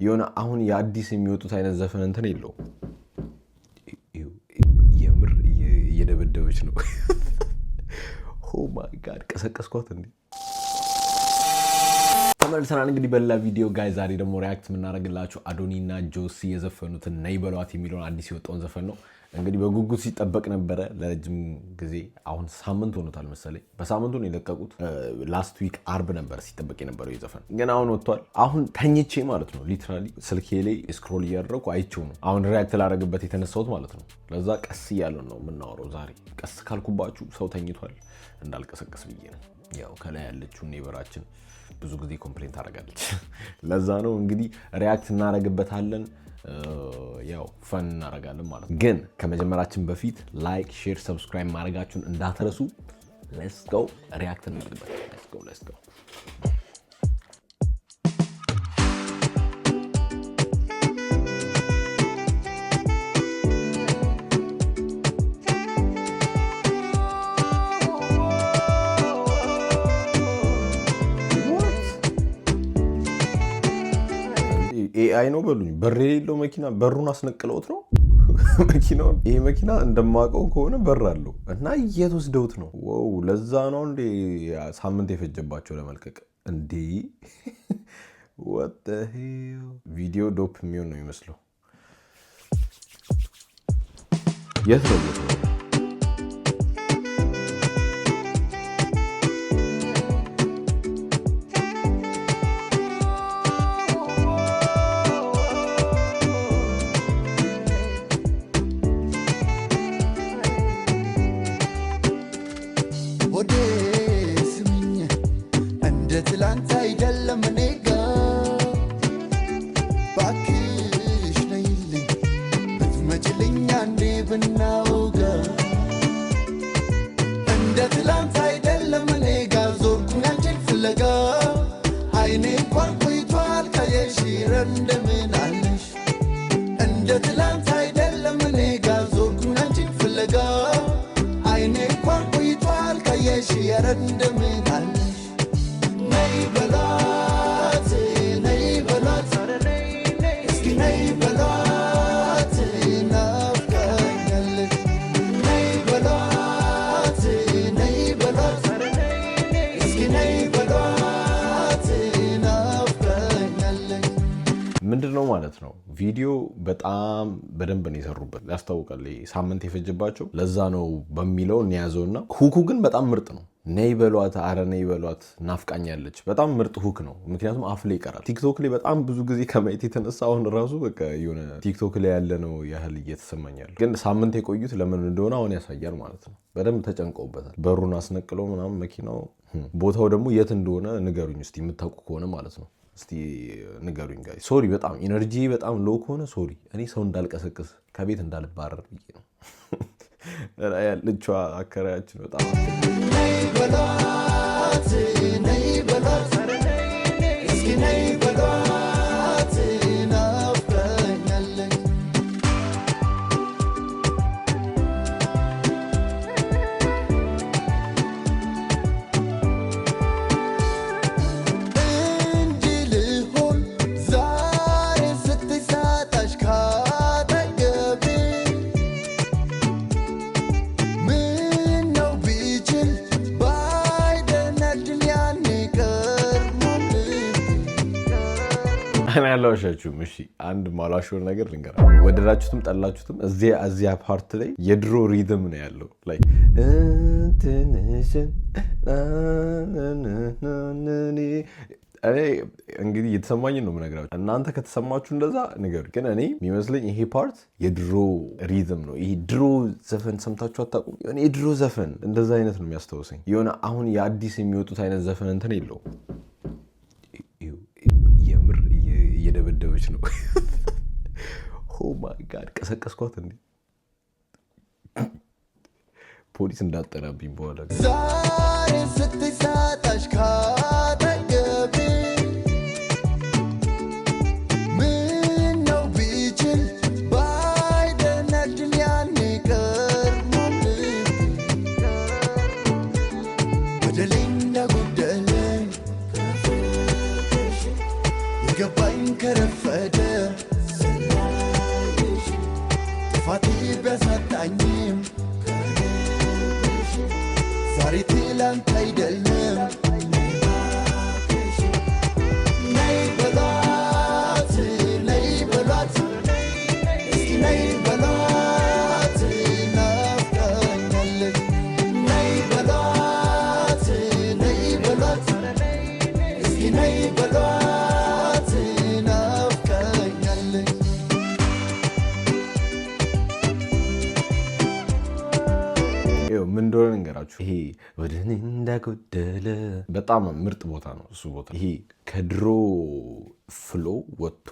የሆነ አሁን የአዲስ የሚወጡት አይነት ዘፈን እንትን የለው የምር እየደበደበች ነው ኦ ማይ ጋድ ቀሰቀስኳት እንዴ ተመልሰናል እንግዲህ በሌላ ቪዲዮ ጋይ ዛሬ ደግሞ ሪአክት የምናደርግላችሁ አዶኒና ጆሲ የዘፈኑትን ነይ በሏት የሚለውን አዲስ የወጣውን ዘፈን ነው እንግዲህ በጉጉት ሲጠበቅ ነበረ ለረጅም ጊዜ አሁን ሳምንት ሆኖታል መሰለኝ በሳምንቱ ነው የለቀቁት ላስት ዊክ አርብ ነበር ሲጠበቅ የነበረው የዘፈን ግን አሁን ወጥቷል አሁን ተኝቼ ማለት ነው ሊትራሊ ስልኬ ላይ ስክሮል እያደረኩ አይቼው ነው አሁን ሪአክት ላደርግበት የተነሳሁት ማለት ነው ለዛ ቀስ እያለን ነው የምናወራው ዛሬ ቀስ ካልኩባችሁ ሰው ተኝቷል እንዳልቀሰቀስ ብዬ ነው ያው ከላይ ያለችው ኔበራችን ብዙ ጊዜ ኮምፕሌንት አደርጋለች ለዛ ነው እንግዲህ ሪአክት እናደርግበታለን ያው ፈን እናደርጋለን ማለት ነው ግን ከመጀመራችን በፊት ላይክ ሼር ሰብስክራይብ ማድረጋችሁን እንዳትረሱ ሌትስ ጎ ሪአክት እናደርግበት ሌትስ ጎ AI ነው በሉኝ በር የሌለው መኪና በሩን አስነቅለውት ነው መኪናው ይሄ መኪና እንደማቀው ከሆነ በር አለው እና እየተወስደውት ነው ዋው ለዛ ነው እንዴ ሳምንት የፈጀባቸው ለመልቀቅ እንዴ what the hell ቪዲዮ ዶፕ የሚሆን ነው ይመስለው የት ነው ምንድነው ማለት ነው ቪዲዮ በጣም በደንብ ነው የሰሩበት ያስታውቃል ሳምንት የፈጀባቸው ለዛ ነው በሚለው እንያዘውና ሁኩ ግን በጣም ምርጥ ነው ነይ በሏት አረ ነይ በሏት ናፍቃኛለች በጣም ምርጥ ሁክ ነው ምክንያቱም አፍ ላይ ይቀራል ቲክቶክ ላይ በጣም ብዙ ጊዜ ከማየት የተነሳ አሁን ራሱ በቃ የሆነ ቲክቶክ ላይ ያለ ነው ያህል እየተሰማኛል ግን ሳምንት የቆዩት ለምን እንደሆነ አሁን ያሳያል ማለት ነው በደንብ ተጨንቀውበታል በሩን አስነቅለው ምናምን መኪናው ቦታው ደግሞ የት እንደሆነ ንገሩኝ እስቲ የምታውቁ ከሆነ ማለት ነው እስቲ ንገሩኝ ጋይ ሶሪ በጣም ኢነርጂ በጣም ሎው ከሆነ ሶሪ እኔ ሰው እንዳልቀሰቅስ ከቤት እንዳልባረር ብዬ ነው ያለችው አከራያችን በጣም ነይ በሏት ነይ በሏት እስኪ ነይ በሏት ናፍቀኛለች እኔ ያላውሻችሁ እሺ አንድ ማላሽር ነገር ልንገራችሁ ወደዳችሁትም ጠላችሁትም እዚያ ፓርት ላይ የድሮ ሪትም ነው ያለው ላይክ እኔ እንግዲህ የተሰማኝ ነው የምነግራችሁ እናንተ ከተሰማችሁ እንደዛ ነገር ግን እኔ የሚመስለኝ ይሄ ፓርት የድሮ ሪትም ነው ይሄ ድሮ ዘፈን ሰምታችሁ አታውቁም የሆነ የድሮ ዘፈን እንደዛ አይነት ነው የሚያስታውሰኝ የሆነ አሁን የአዲስ የሚወጡት አይነት ዘፈን እንትን የለው የምር እየደበደበች ነው ኦ ማይ ጋድ ቀሰቀስኳት እንዴ ፖሊስ እንዳጠራብኝ በኋላ ዛሬ ስትሳታሽ ካጠገቤ ምን ነው ቢችል ባይደነድን ያኔ ቀርሞ በደሌና ጉደለኝ የገባኝ ከረፈደ ጥፋቴ ቢያሳጣኝም ዛሬ ትላንት አይደለም ነይ በሏት ነይ በሏት እስኪ ነይ በሏት ናፍቃኛለች ነይ በሏት ነይ በሏት እስኪ ነይ በሏት ናፍቃኛለች ምን እንደሆነ እንገራችሁ። ይሄ ወደኔ እንዳጎደለ በጣም ምርጥ ቦታ ነው እሱ ቦታ። ይሄ ከድሮ ፍሎ ወጥቶ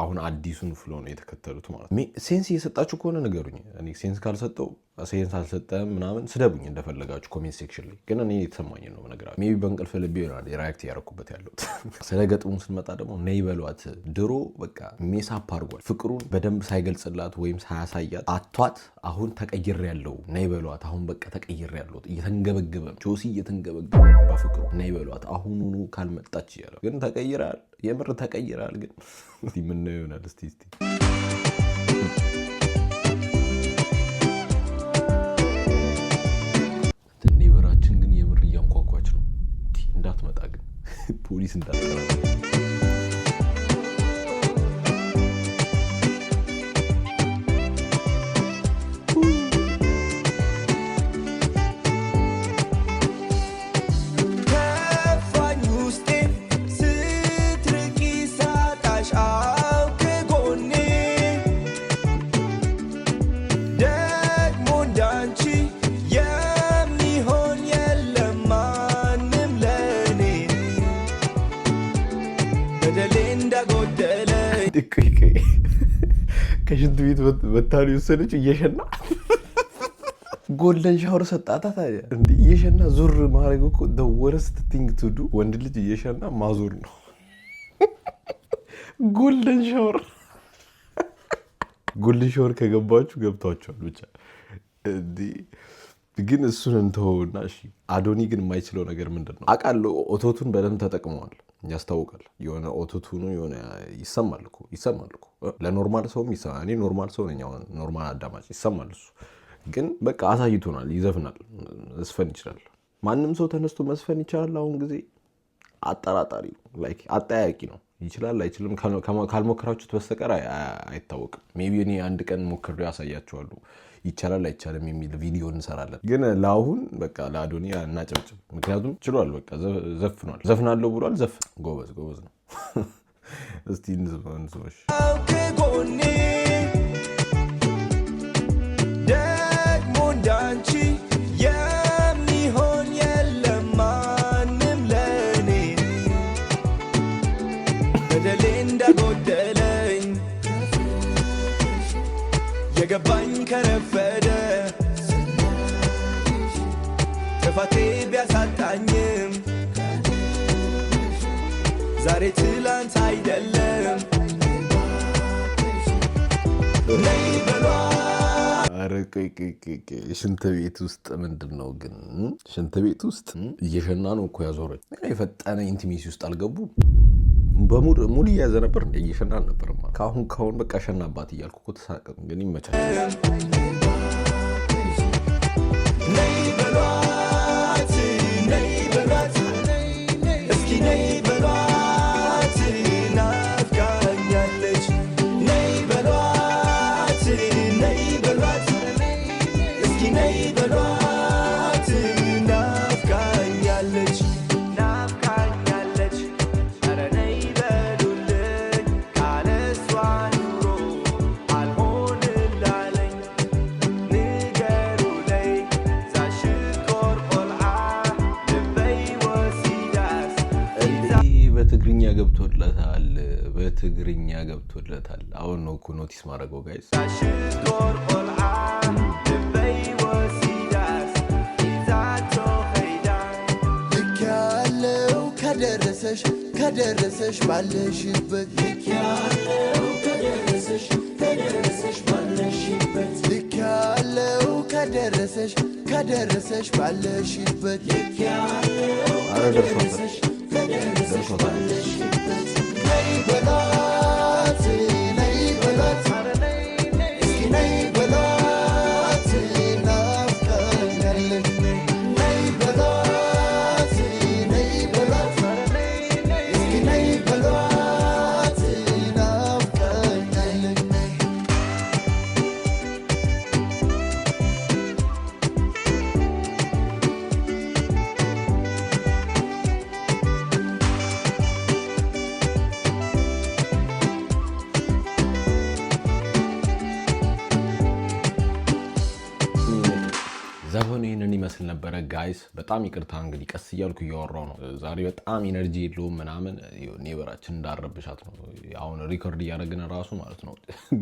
አሁን አዲሱን ፍሎ ነው የተከተሉት ማለት ነው። ሴንስ እየሰጣችሁ ከሆነ ንገሩኝ። እኔ ሴንስ ካልሰጠው ሴንስ አልሰጠም ምናምን ስደቡኝ እንደፈለጋችሁ ኮሜንት ሴክሽን ላይ። ግን እኔ የተሰማኝ ነው ነገራችሁ። ሜይ ቢ በእንቅልፍ ልቤ ይሆናል ሪያክት ያደረኩበት ያለሁት። ስለ ገጥሙ ስንመጣ ደግሞ ነይ በሏት ድሮ በቃ ሜሳፕ አድርጓል። ፍቅሩን በደንብ ሳይገልጽላት ወይም ሳያሳያት አቷት አሁን ተቀይር ያለው ነይ በሏት አሁን በቃ ተቀይር ያለው እየተንገበገበ ጆሲ እየተንገበገበ ነው በፍቅሩ ነይ በሏት አሁኑኑ ካልመጣች እያለ ግን ተቀይራል። የምር ተቀይራል። ግን ምን ነው ይሆናል እስቲ ኔበራችን ግን የምር እያንኳኳች ነው። እንዳትመጣ ግን ፖሊስ እንዳትቀራ ከሽንት ቤት ወታሉ የወሰነችው እየሸና ጎልደን ሻወር ሰጣታ። ታዲያ እንደ እየሸና ዙር ማድረግ እኮ the worst thing to do ወንድ ልጅ እየሸና ማዞር ነው። ጎልደን ሻወር ከገባችሁ ገብታችኋል ብቻ ግን እሱን እንተውና እሺ። አዶኒ ግን የማይችለው ነገር ምንድን ነው አውቃለሁ። ኦቶቱን በደንብ ተጠቅመዋል ያስታውቃል። የሆነ ኦቶቱኑ የሆነ ይሰማል እኮ ለኖርማል ሰውም ይሰማል። እኔ ኖርማል ሰው ነኝ፣ አሁን ኖርማል አዳማጭ ይሰማል። እሱ ግን በቃ አሳይቶናል። ይዘፍናል፣ መስፈን ይችላል። ማንም ሰው ተነስቶ መስፈን ይችላል። አሁን ጊዜ አጠራጣሪ ላይክ አጠያቂ ነው። ይችላል አይችልም ካልሞከራችሁት በስተቀር አይታወቅም። ሜቢ እኔ አንድ ቀን ሞክሬ ያሳያችኋለሁ ይቻላል አይቻልም የሚል ቪዲዮ እንሰራለን። ግን ለአሁን በቃ ለአዶኒ እናጨብጭብ። ምክንያቱም ችሏል፣ በቃ ዘፍኗል። ዘፍናለሁ ብሏል። ጎበዝ ነው። እስቲ እንዝማሽ ደግሞ እንዳንቺ የሚሆን የለም ማንም ለኔ በደሌ እንዳጎደለኝ የገባኝ ከረፈደ ጥፋቴ ቢያሳጣኝም ዛሬ ትላንት አይደለም ነይ በሏት። ኧረ ቆይ ሽንት ቤት ውስጥ ምንድን ነው ግን? ሽንት ቤት ውስጥ እየሸና ነው እኮ ያዞረች። የፈጠነ ኢንቲሜሲ ውስጥ አልገቡም። ሙድ እያያዘ ነበር እንደ እየሸና አልነበረም። ካሁን በቃ ሸናባት እያልኩ እኮ ተሳቀቅ። ግን ይመቻል። ነይ በሏት እስኪ ነይ በሏት ናፍቃኛለች ነይ በሏት እስኪ ነይ በሏት ናፍቃኛለች ኧረ ነይ በሉልኝ ካለሷ ኑሮ አልሆንላለኝ ንገሩለይ ዛሽኮር ቆልዓ ልበይ ወሲዳስ በትግርኛ ገብቶለታል። አሁን ነው እኮ ኖቲስ ማድረገው ጋይስ። ዛሽኮር ቆልዓ ልበይ ወሲዳስ ይዛቶ ኸይዳ ልክ ያለው ከደረሰሽ ባለሽበት ልክ ያለው ከደረሰሽ ባለሽበት ልክ ያለው ከደረሰሽ ባለሽበት ልክ ያለው ከደረሰሽ ባለሽበት ነይ በሏት ይመስል ነበረ ጋይስ። በጣም ይቅርታ እንግዲህ ቀስ እያልኩ እያወራው ነው ዛሬ በጣም ኢነርጂ የለውም ምናምን ኔበራችን እንዳረብሻት ነው አሁን ሪኮርድ እያደረግን ራሱ ማለት ነው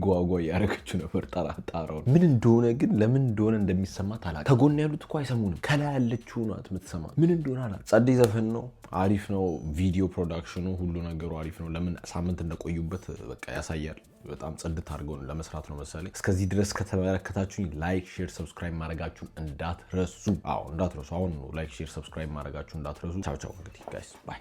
ጓጓ እያደረገችው ነበር ጠራጣራው ምን እንደሆነ ግን ለምን እንደሆነ እንደሚሰማት አላውቅም። ከጎን ያሉት እኮ አይሰሙንም ከላይ ያለችው ናት የምትሰማ ምን እንደሆነ አላውቅም። ጸደይ ዘፈን ነው አሪፍ ነው ቪዲዮ ፕሮዳክሽኑ ሁሉ ነገሩ አሪፍ ነው። ለምን ሳምንት እንደቆዩበት በቃ ያሳያል። በጣም ጽድት አድርገው ለመስራት ነው መሰለኝ። እስከዚህ ድረስ ከተመለከታችሁኝ ላይክ ሼር ሰብስክራይብ ማድረጋችሁን እንዳትረሱ። እንዳትረሱ አሁን ላይክ ሼር ሰብስክራይብ ማድረጋችሁን እንዳትረሱ። ቻው ቻው እንግዲህ ጋይስ ባይ